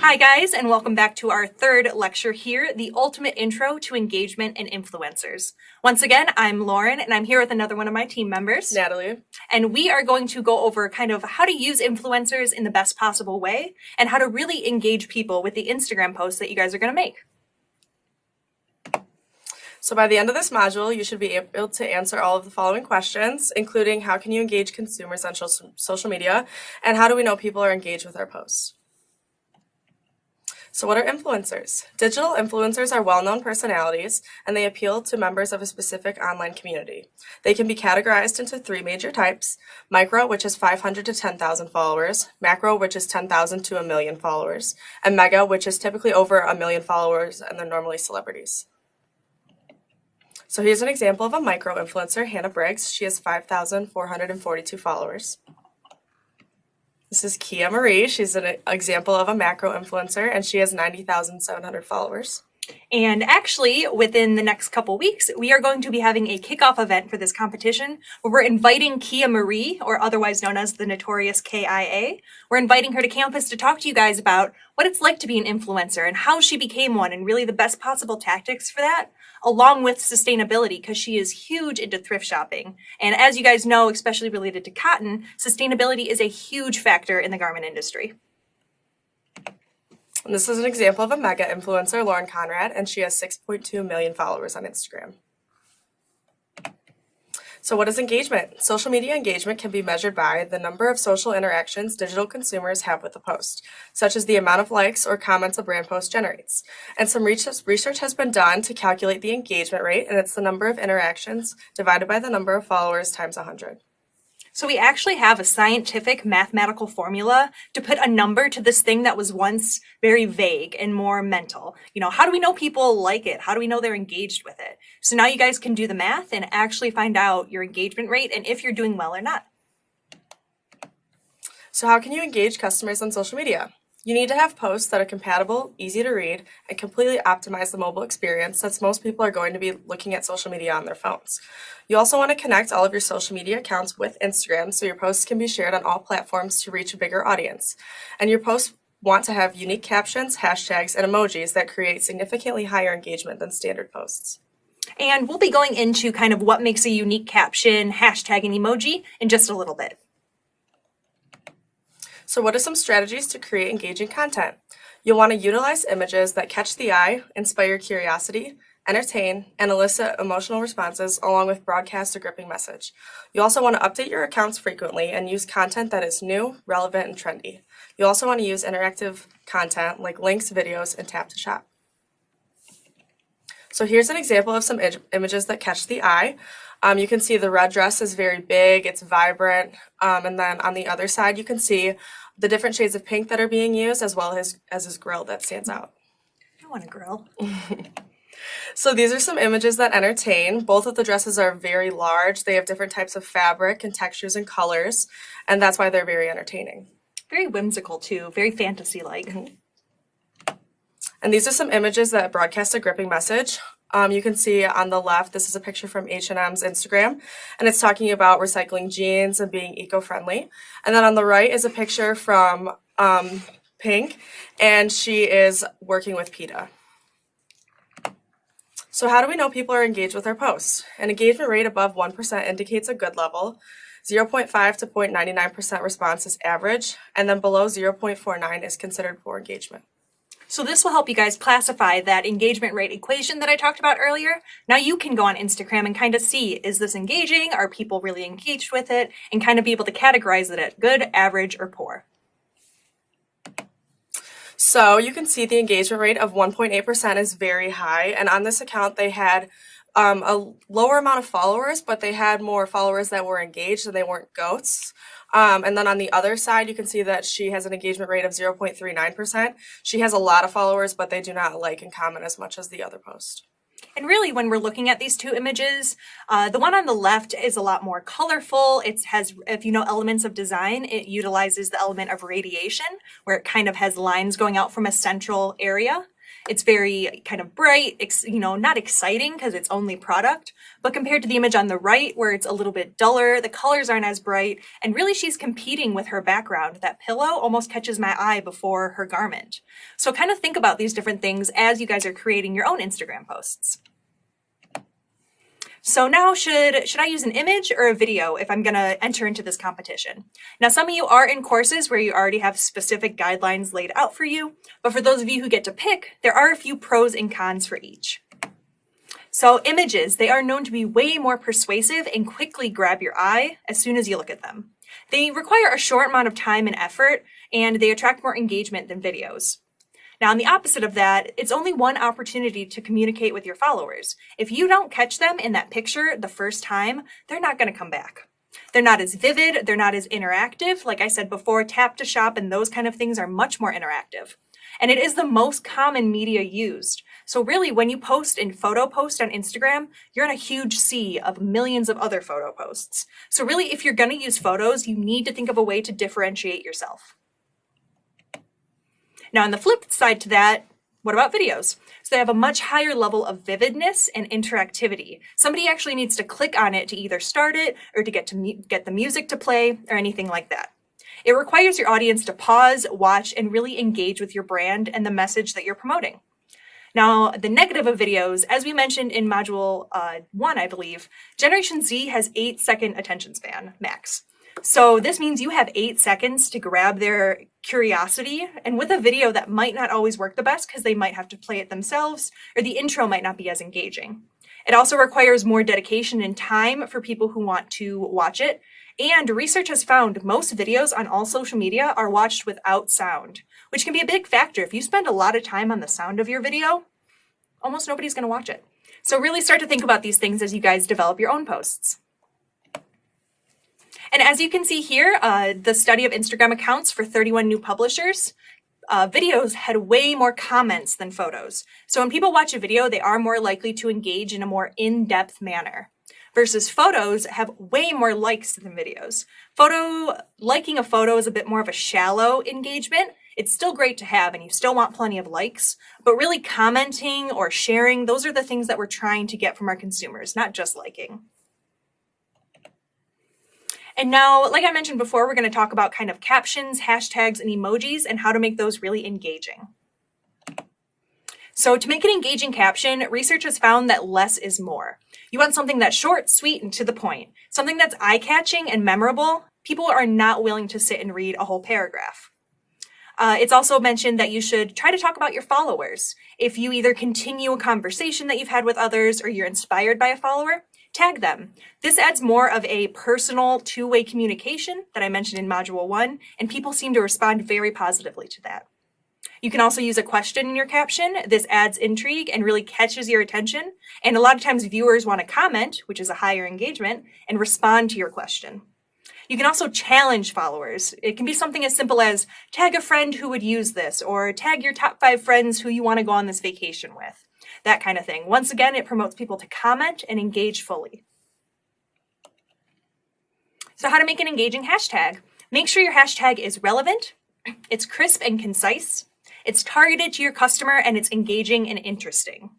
Hi guys, and welcome back to our third lecture here, the ultimate intro to engagement and influencers. Once again, I'm Lauren, and I'm here with another one of my team members, Natalie. And we are going to go over kind of how to use influencers in the best possible way and how to really engage people with the Instagram posts that you guys are going to make. So by the end of this module, you should be able to answer all of the following questions, including how can you engage consumers on social media, and how do we know people are engaged with our posts? So what are influencers? Digital influencers are well-known personalities, and they appeal to members of a specific online community. They can be categorized into three major types: micro, which is 500 to 10,000 followers; macro, which is 10,000 to 1 million followers; and mega, which is typically over 1 million followers, and they're normally celebrities. So here's an example of a micro influencer, Hannah Briggs. She has 5,442 followers. This is Kia Marie. She's an example of a macro influencer, and she has 90,700 followers. And actually, within the next couple weeks, we are going to be having a kickoff event for this competition where we're inviting Kia Marie, or otherwise known as the notorious KIA. We're inviting her to campus to talk to you guys about what it's like to be an influencer and how she became one, and really the best possible tactics for that, along with sustainability, because she is huge into thrift shopping. And as you guys know, especially related to cotton, sustainability is a huge factor in the garment industry. And this is an example of a mega influencer, Lauren Conrad, and she has 6.2 million followers on Instagram. So what is engagement? Social media engagement can be measured by the number of social interactions digital consumers have with a post, such as the amount of likes or comments a brand post generates. And some research has been done to calculate the engagement rate, and it's the number of interactions divided by the number of followers times 100. So we actually have a scientific mathematical formula to put a number to this thing that was once very vague and more mental. How do we know people like it? How do we know they're engaged with it? So now you guys can do the math and actually find out your engagement rate and if you're doing well or not. So how can you engage customers on social media? You need to have posts that are compatible, easy to read, and completely optimize the mobile experience, since most people are going to be looking at social media on their phones. You also want to connect all of your social media accounts with Instagram so your posts can be shared on all platforms to reach a bigger audience. And your posts want to have unique captions, hashtags, and emojis that create significantly higher engagement than standard posts. And we'll be going into kind of what makes a unique caption, hashtag, and emoji in just a little bit. So what are some strategies to create engaging content? You'll want to utilize images that catch the eye, inspire curiosity, entertain, and elicit emotional responses, along with broadcast a gripping message. You also want to update your accounts frequently and use content that is new, relevant, and trendy. You also want to use interactive content like links, videos, and tap to shop. So here's an example of some images that catch the eye. You can see the red dress is very big, it's vibrant, and then on the other side you can see the different shades of pink that are being used, as well as his grill that stands out. I want a grill. So these are some images that entertain. Both of the dresses are very large. They have different types of fabric and textures and colors, and that's why they're very entertaining. Very whimsical too, very fantasy-like. Mm-hmm. And these are some images that broadcast a gripping message. You can see on the left, this is a picture from H&M's Instagram, and it's talking about recycling jeans and being eco-friendly. And then on the right is a picture from Pink, and she is working with PETA. So how do we know people are engaged with our posts? An engagement rate above 1% indicates a good level. 0.5 to 0.99% response is average, and then below 0.49 is considered poor engagement. So this will help you guys classify that engagement rate equation that I talked about earlier. Now you can go on Instagram and kind of see, is this engaging? Are people really engaged with it? And kind of be able to categorize it at good, average, or poor. So you can see the engagement rate of 1.8% is very high. And on this account, they had a lower amount of followers, but they had more followers that were engaged and they weren't goats. And then on the other side, you can see that she has an engagement rate of 0.39%. She has a lot of followers, but they do not like and comment as much as the other post. And really, when we're looking at these two images, the one on the left is a lot more colorful. It has, if you know elements of design, it utilizes the element of radiation, where it kind of has lines going out from a central area. It's very kind of bright, not exciting because it's only product, but compared to the image on the right where it's a little bit duller, the colors aren't as bright, and really she's competing with her background. That pillow almost catches my eye before her garment. So kind of think about these different things as you guys are creating your own Instagram posts. So now should I use an image or a video if I'm going to enter into this competition? Now, some of you are in courses where you already have specific guidelines laid out for you, but for those of you who get to pick, there are a few pros and cons for each. So images, they are known to be way more persuasive and quickly grab your eye as soon as you look at them. They require a short amount of time and effort, and they attract more engagement than videos. Now, on the opposite of that, it's only one opportunity to communicate with your followers. If you don't catch them in that picture the first time, they're not going to come back. They're not as vivid, they're not as interactive. Like I said before, tap to shop and those kind of things are much more interactive. And it is the most common media used. So really, when you post in photo post on Instagram, you're in a huge sea of millions of other photo posts. So really, if you're going to use photos, you need to think of a way to differentiate yourself. Now, on the flip side to that, what about videos? So they have a much higher level of vividness and interactivity. Somebody actually needs to click on it to either start it or to get the music to play or anything like that. It requires your audience to pause, watch, and really engage with your brand and the message that you're promoting. Now, the negative of videos, as we mentioned in module 1, I believe, Generation Z has 8-second attention span max. So this means you have 8 seconds to grab their curiosity, and with a video that might not always work the best because they might have to play it themselves or the intro might not be as engaging. It also requires more dedication and time for people who want to watch it, and research has found most videos on all social media are watched without sound, which can be a big factor. If you spend a lot of time on the sound of your video, almost nobody's going to watch it. So really start to think about these things as you guys develop your own posts. And as you can see here, the study of Instagram accounts for 31 new publishers, videos had way more comments than photos. So when people watch a video, they are more likely to engage in a more in-depth manner. Versus photos have way more likes than videos. Liking a photo is a bit more of a shallow engagement. It's still great to have and you still want plenty of likes, but really commenting or sharing, those are the things that we're trying to get from our consumers, not just liking. And now, like I mentioned before, we're going to talk about kind of captions, hashtags, and emojis and how to make those really engaging. So to make an engaging caption, research has found that less is more. You want something that's short, sweet, and to the point. Something that's eye-catching and memorable. People are not willing to sit and read a whole paragraph. It's also mentioned that you should try to talk about your followers. If you either continue a conversation that you've had with others or you're inspired by a follower, tag them. This adds more of a personal two-way communication that I mentioned in Module 1, and people seem to respond very positively to that. You can also use a question in your caption. This adds intrigue and really catches your attention. And a lot of times viewers want to comment, which is a higher engagement, and respond to your question. You can also challenge followers. It can be something as simple as tag a friend who would use this, or tag your top 5 friends who you want to go on this vacation with. That kind of thing. Once again, it promotes people to comment and engage fully. So how to make an engaging hashtag? Make sure your hashtag is relevant, it's crisp and concise, it's targeted to your customer, and it's engaging and interesting.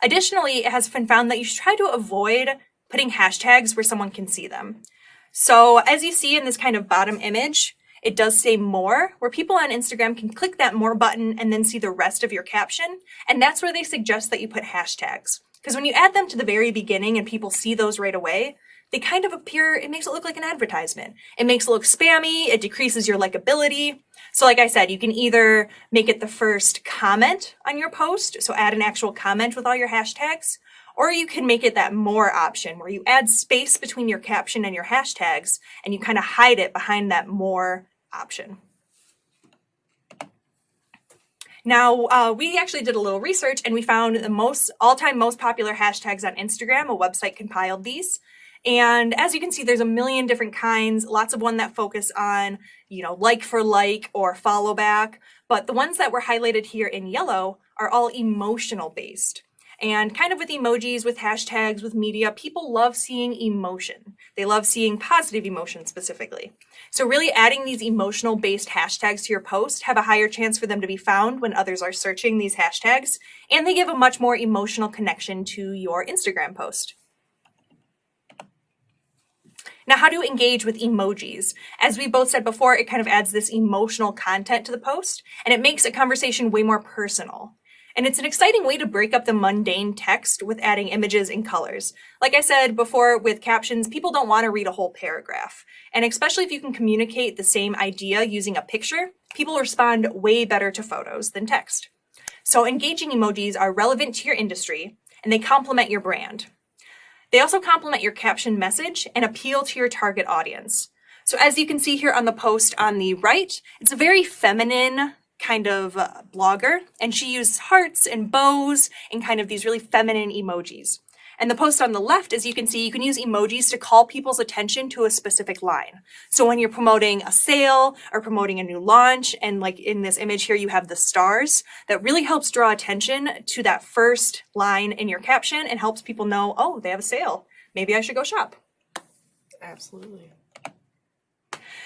Additionally, it has been found that you should try to avoid putting hashtags where someone can see them. So as you see in this kind of bottom image, it does say more, where people on Instagram can click that more button and then see the rest of your caption. And that's where they suggest that you put hashtags. Because when you add them to the very beginning and people see those right away, they kind of appear, it makes it look like an advertisement. It makes it look spammy, it decreases your likability. So like I said, you can either make it the first comment on your post, so add an actual comment with all your hashtags, or you can make it that more option where you add space between your caption and your hashtags and you kind of hide it behind that more option. Now, we actually did a little research and we found the all-time most popular hashtags on Instagram. A website compiled these. And as you can see, there's a million different kinds, lots of ones that focus on, like for like or follow back. But the ones that were highlighted here in yellow are all emotional based. And kind of with emojis, with hashtags, with media, people love seeing emotion. They love seeing positive emotion specifically. So really adding these emotional based hashtags to your post have a higher chance for them to be found when others are searching these hashtags, and they give a much more emotional connection to your Instagram post. Now, how to engage with emojis. As we both said before, it kind of adds this emotional content to the post, and it makes a conversation way more personal. And it's an exciting way to break up the mundane text with adding images and colors. Like I said before with captions, people don't want to read a whole paragraph. And especially if you can communicate the same idea using a picture, people respond way better to photos than text. So engaging emojis are relevant to your industry, and they complement your brand. They also complement your caption message and appeal to your target audience. So as you can see here on the post on the right, it's a very feminine kind of blogger, and she uses hearts and bows and kind of these really feminine emojis. And the post on the left, as you can see, you can use emojis to call people's attention to a specific line. So when you're promoting a sale or promoting a new launch, and like in this image here, you have the stars, that really helps draw attention to that first line in your caption and helps people know, oh, they have a sale. Maybe I should go shop. Absolutely.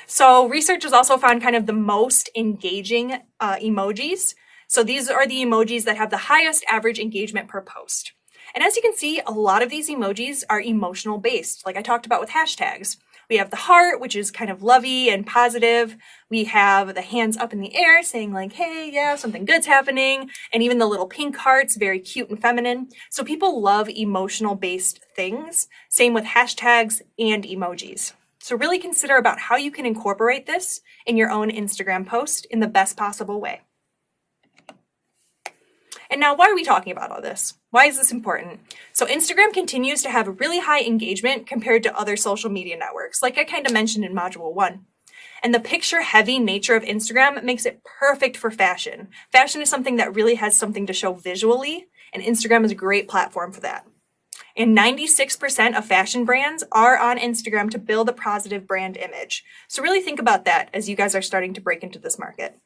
So research has also found kind of the most engaging emojis. So these are the emojis that have the highest average engagement per post. And as you can see, a lot of these emojis are emotional based, like I talked about with hashtags. We have the heart, which is kind of lovey and positive. We have the hands up in the air saying like, hey, yeah, something good's happening. And even the little pink hearts, very cute and feminine. So people love emotional based things. Same with hashtags and emojis. So really consider about how you can incorporate this in your own Instagram post in the best possible way. And now, why are we talking about all this? Why is this important? So Instagram continues to have a really high engagement compared to other social media networks, like I kind of mentioned in Module 1. And the picture-heavy nature of Instagram makes it perfect for fashion. Fashion is something that really has something to show visually, and Instagram is a great platform for that. And 96% of fashion brands are on Instagram to build a positive brand image. So really think about that as you guys are starting to break into this market.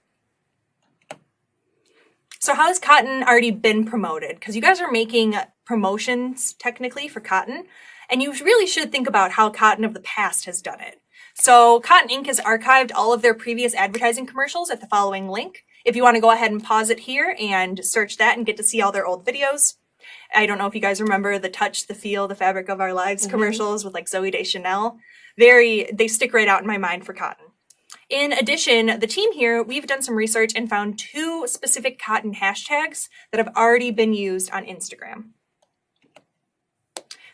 So how has Cotton already been promoted? Because you guys are making promotions technically for Cotton, and you really should think about how Cotton of the past has done it. So Cotton Inc. has archived all of their previous advertising commercials at the following link. If you want to go ahead and pause it here and search that and get to see all their old videos. I don't know if you guys remember the Touch, the Feel, the Fabric of Our Lives commercials with like Zooey Deschanel. They stick right out in my mind for Cotton. In addition, the team here, we've done some research and found 2 specific Cotton hashtags that have already been used on Instagram.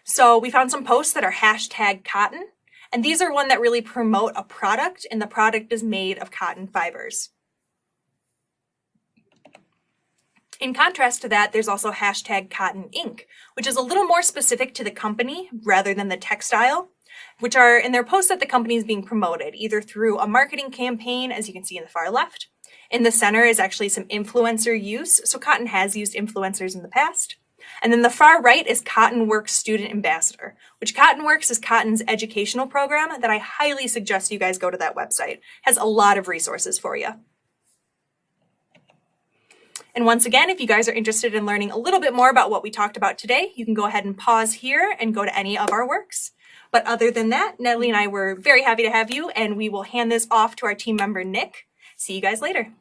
So we found some posts that are hashtag cotton, and these are one that really promote a product, and the product is made of cotton fibers. In contrast to that, there's also hashtag Cotton Inc., which is a little more specific to the company rather than the textile, which are in their posts that the company is being promoted, either through a marketing campaign, as you can see in the far left. In the center is actually some influencer use, so Cotton has used influencers in the past. And then the far right is Cotton Works Student Ambassador, which Cotton Works is Cotton's educational program that I highly suggest you guys go to that website. It has a lot of resources for you. And once again, if you guys are interested in learning a little bit more about what we talked about today, you can go ahead and pause here and go to any of our works. But other than that, Natalie and I were very happy to have you, and we will hand this off to our team member, Nick. See you guys later.